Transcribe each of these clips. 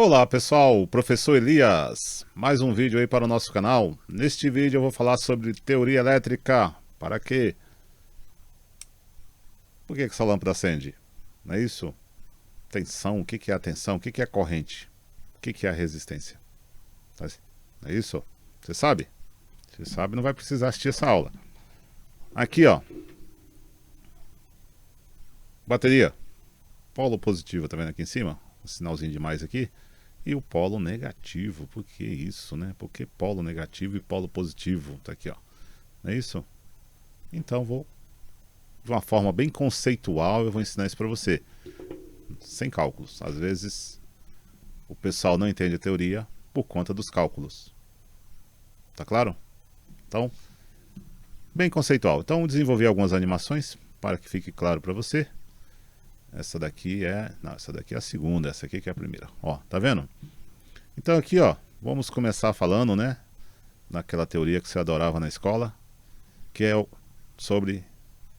Olá pessoal, professor Elias, mais um vídeo aí para o nosso canal. Neste vídeo eu vou falar sobre teoria elétrica. Para quê? Por que essa lâmpada acende? Não é isso? Tensão, o que é a tensão? O que é a corrente? O que é a resistência? Não é isso? Você sabe? Se sabe, não vai precisar assistir essa aula. Aqui ó, bateria, polo positivo, tá vendo aqui em cima? Um sinalzinho de mais aqui. E o polo negativo, por que isso, né? Por que polo negativo e polo positivo? Tá aqui, ó. Não é isso? Então vou, de uma forma bem conceitual, eu vou ensinar isso para você. Sem cálculos. Às vezes o pessoal não entende a teoria por conta dos cálculos. Tá claro? Então, bem conceitual. Então, desenvolvi algumas animações para que fique claro para você. Essa daqui é... Não, essa daqui é a segunda, essa aqui que é a primeira. Ó, tá vendo? Então aqui, ó, vamos começar falando, né, naquela teoria que você adorava na escola, que é sobre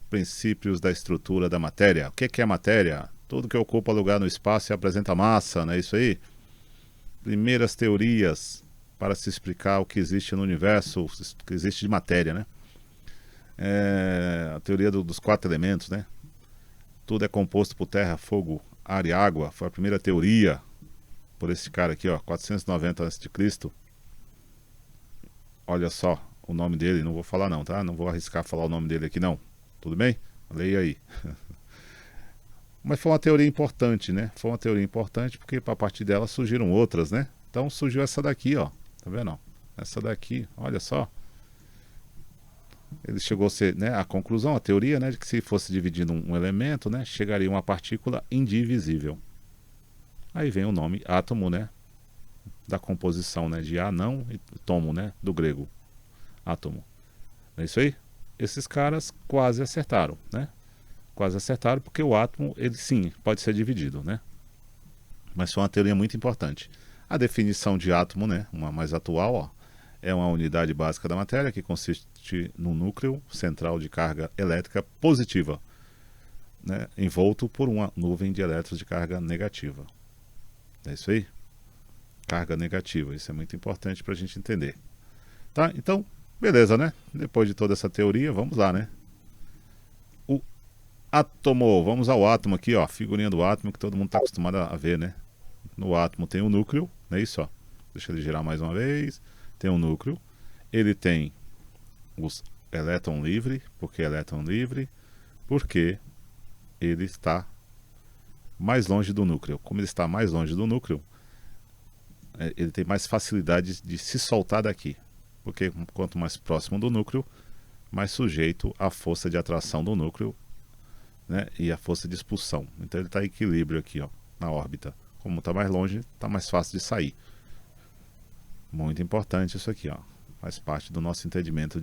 princípios da estrutura da matéria. O que é matéria? Tudo que ocupa lugar no espaço e apresenta massa, não é isso aí? Primeiras teorias para se explicar o que existe no universo, o que existe de matéria, né? A teoria dos 4 elementos, né? Tudo é composto por terra, fogo, ar e água. Foi a primeira teoria por esse cara aqui, ó, 490 a.C. Olha só o nome dele, não vou falar não, tá? Não vou arriscar falar o nome dele aqui não. Tudo bem? Leia aí. Mas foi uma teoria importante, né? Foi uma teoria importante porque a partir dela surgiram outras, né? Então surgiu essa daqui, ó. Tá vendo? Essa daqui, olha só. Ele chegou a ser, né, a conclusão, a teoria, né, de que se fosse dividido um elemento, né, chegaria uma partícula indivisível. Aí vem o nome átomo, né, da composição, né, de anão e tomo, né, do grego, átomo. É isso aí? Esses caras quase acertaram, né? Quase acertaram porque o átomo, ele sim, pode ser dividido, né? Mas foi uma teoria muito importante. A definição de átomo, né, uma mais atual, ó, é uma unidade básica da matéria que consiste no núcleo central de carga elétrica positiva, né, envolto por uma nuvem de elétrons de carga negativa. É isso aí? Carga negativa, isso é muito importante para a gente entender. Tá? Então, beleza, né? Depois de toda essa teoria, vamos lá, né? O átomo, vamos ao átomo aqui, ó, figurinha do átomo que todo mundo está acostumado a ver, né? No átomo tem o núcleo, não é isso, ó. Deixa ele girar mais uma vez. Tem um núcleo, ele tem os elétron livre, porque elétron livre, porque ele está mais longe do núcleo. Como ele está mais longe do núcleo, ele tem mais facilidade de se soltar daqui, porque quanto mais próximo do núcleo, mais sujeito à força de atração do núcleo, né, e à força de expulsão. Então ele está em equilíbrio aqui, ó, na órbita. Como está mais longe, está mais fácil de sair. Muito importante isso aqui, ó. Faz parte do nosso entendimento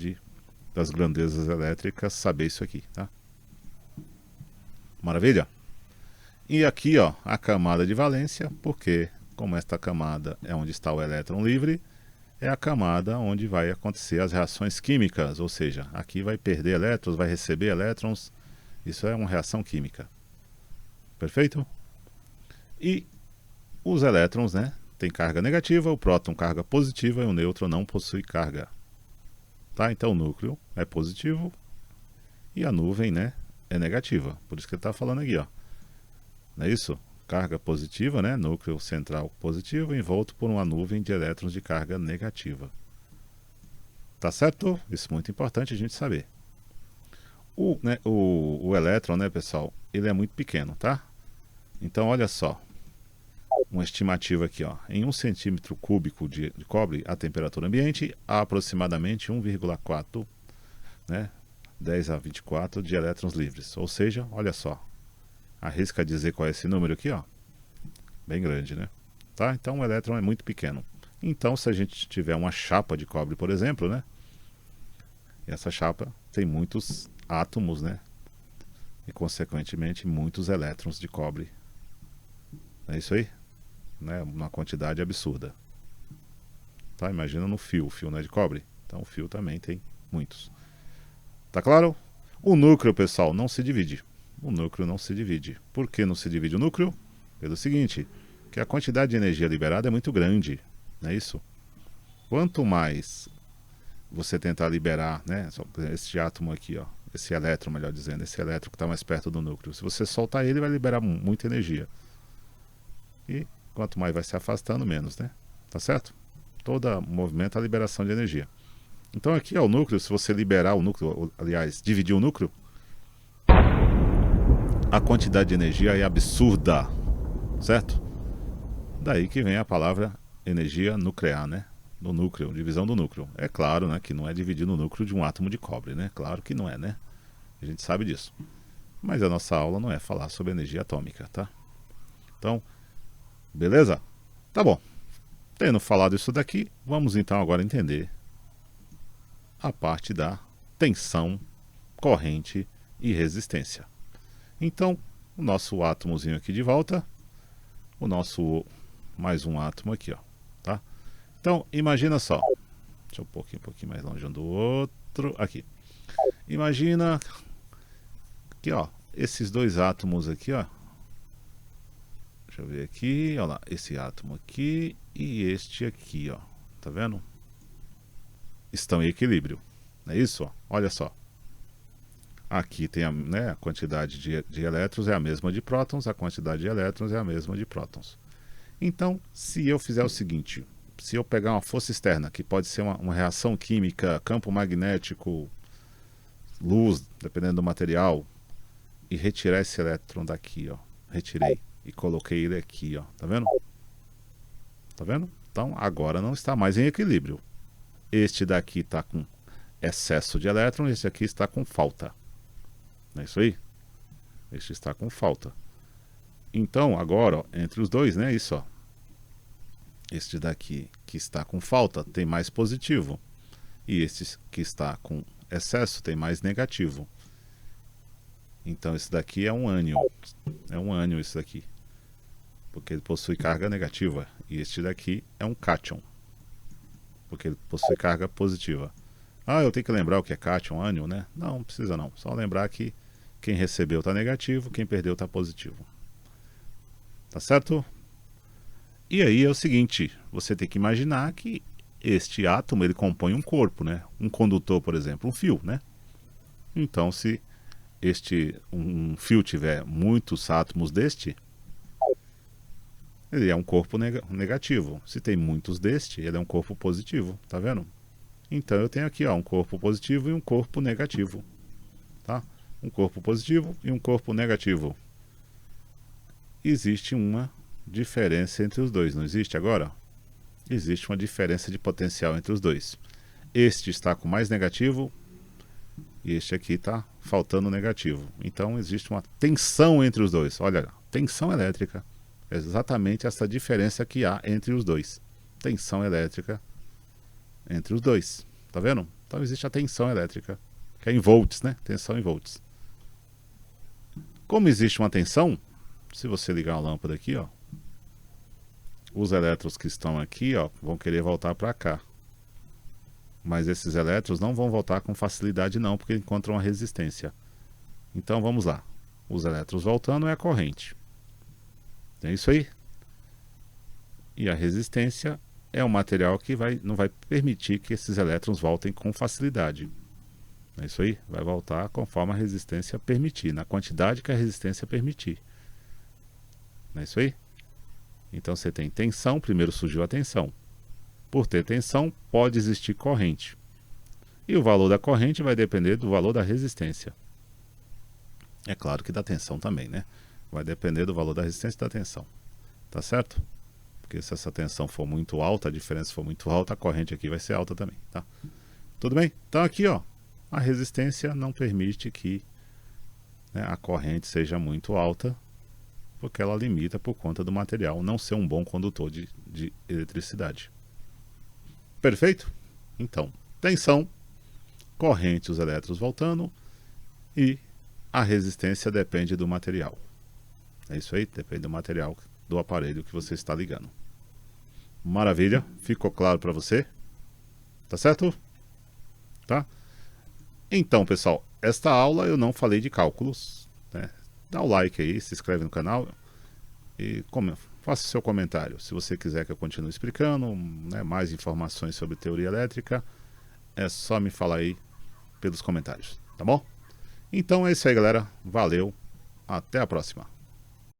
das grandezas elétricas, saber isso aqui, tá? Maravilha? E aqui, ó, a camada de valência, porque como esta camada é onde está o elétron livre, é a camada onde vai acontecer as reações químicas, ou seja, aqui vai perder elétrons, vai receber elétrons, isso é uma reação química. Perfeito? E os elétrons, né, tem carga negativa, o próton carga positiva e o nêutron não possui carga. Tá? Então o núcleo é positivo e a nuvem, né, é negativa. Por isso que ele está falando aqui, ó. Não é isso? Carga positiva, né, núcleo central positivo envolto por uma nuvem de elétrons de carga negativa. Tá certo? Isso é muito importante a gente saber. O elétron, né, pessoal, ele é muito pequeno, tá? Então olha só. Uma estimativa aqui, ó, em 1 centímetro cúbico de cobre, a temperatura ambiente, há aproximadamente 1,4, né, 10 a 24 de elétrons livres. Ou seja, olha só, arrisca dizer qual é esse número aqui, ó, bem grande, né? Tá? Então o elétron é muito pequeno. Então se a gente tiver uma chapa de cobre, por exemplo, né, essa chapa tem muitos átomos, né, e consequentemente muitos elétrons de cobre. É isso aí? Né, uma quantidade absurda. Tá? Imagina no fio, o fio não é de cobre, então o fio também tem muitos. Tá claro? O núcleo, pessoal, não se divide. O núcleo não se divide. Por que não se divide o núcleo? Pelo seguinte, que a quantidade de energia liberada é muito grande, não é isso? Quanto mais você tentar liberar, né, esse átomo aqui, ó, esse elétron, melhor dizendo, esse elétron que está mais perto do núcleo, se você soltar ele, vai liberar muita energia. E quanto mais vai se afastando, menos, né? Tá certo? Todo movimento é a liberação de energia. Então aqui é o núcleo, se você liberar o núcleo, aliás, dividir o núcleo, a quantidade de energia é absurda, certo? Daí que vem a palavra energia nuclear, né? No núcleo, divisão do núcleo. É claro, né, que não é dividir no núcleo de um átomo de cobre, né? Claro que não é, né? A gente sabe disso. Mas a nossa aula não é falar sobre energia atômica, tá? Então, beleza? Tá bom. Tendo falado isso daqui, vamos então agora entender a parte da tensão, corrente e resistência. Então, o nosso átomozinho aqui de volta, o nosso mais um átomo aqui, ó, tá? Então, imagina só. Deixa eu pôr aqui um pouquinho mais longe um do outro. Aqui. Imagina que, ó, esses dois átomos aqui, ó. Deixa eu ver aqui, olha lá, esse átomo aqui e este aqui, ó. Tá vendo? Estão em equilíbrio. Não é isso? Ó? Olha só. Aqui tem a quantidade de elétrons é a mesma de prótons, a quantidade de elétrons é a mesma de prótons. Então, se eu fizer o seguinte, se eu pegar uma força externa, que pode ser uma reação química, campo magnético, luz, dependendo do material, e retirar esse elétron daqui, ó. Retirei e coloquei ele aqui, ó. Tá vendo? Tá vendo? Então, agora não está mais em equilíbrio. Este daqui está com excesso de elétron, esse aqui está com falta. Não é isso aí? Este está com falta. Então, agora, ó, entre os dois, né? Isso, ó. Este daqui que está com falta tem mais positivo. E este que está com excesso tem mais negativo. Então, esse daqui é um ânion. É um ânion isso daqui. Porque ele possui carga negativa. E este daqui é um cátion. Porque ele possui carga positiva. Ah, eu tenho que lembrar o que é cátion, ânion, né? Não precisa não. Só lembrar que quem recebeu está negativo, quem perdeu está positivo. Tá certo? E aí é o seguinte, você tem que imaginar que este átomo ele compõe um corpo, né? Um condutor, por exemplo, um fio, né? Então, se um fio tiver muitos átomos deste, ele é um corpo negativo. Se tem muitos deste, ele é um corpo positivo, tá vendo? Então eu tenho aqui, ó, um corpo positivo e um corpo negativo, tá? Um corpo positivo e um corpo negativo. Existe uma diferença entre os dois, não existe agora? Existe uma diferença de potencial entre os dois. Este está com mais negativo e este aqui está faltando negativo. Então existe uma tensão entre os dois. Olha, tensão elétrica. É exatamente essa diferença que há entre os dois. Tensão elétrica entre os dois. Tá vendo? Então existe a tensão elétrica, que é em volts, né? Tensão em volts. Como existe uma tensão, se você ligar a lâmpada aqui, ó, os elétrons que estão aqui, ó, vão querer voltar para cá. Mas esses elétrons não vão voltar com facilidade não, porque encontram uma resistência. Então vamos lá. Os elétrons voltando é a corrente. É isso aí. E a resistência é um material que não vai permitir que esses elétrons voltem com facilidade. É isso aí. Vai voltar conforme a resistência permitir, na quantidade que a resistência permitir. Não é isso aí? Então você tem tensão, primeiro surgiu a tensão. Por ter tensão, pode existir corrente. E o valor da corrente vai depender do valor da resistência. É claro que da tensão também, né? Vai depender do valor da resistência e da tensão. Tá certo? Porque se essa tensão for muito alta, a diferença for muito alta, a corrente aqui vai ser alta também, tá? Tudo bem? Então aqui, ó, a resistência não permite que, né, a corrente seja muito alta, porque ela limita por conta do material não ser um bom condutor de eletricidade. Perfeito? Então, tensão, corrente, os elétrons voltando, e a resistência depende do material. É isso aí, depende do material do aparelho que você está ligando. Maravilha, ficou claro para você? Tá certo? Tá? Então, pessoal, esta aula eu não falei de cálculos, né? Dá o like aí, se inscreve no canal. E como faça seu comentário. Se você quiser que eu continue explicando, né, mais informações sobre teoria elétrica, é só me falar aí pelos comentários, tá bom? Então é isso aí, galera. Valeu, até a próxima.